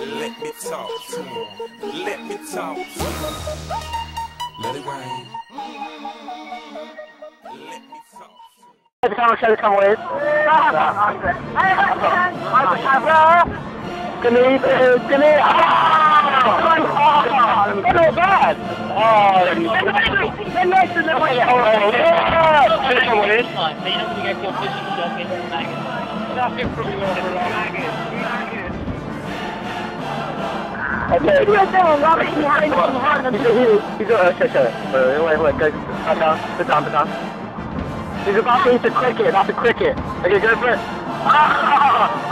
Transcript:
Let me talk to him. Let me talk to him. Let it rain. Let me talk to him. Come with. Can he? Not bad. They're nice to live with. Yeah. Come with. So you're not going to go for a fishing shop in the maggot? Nothing from you over a maggot. Okay. He's about to eat the cricket, not the cricket. Okay, go for it. Ah!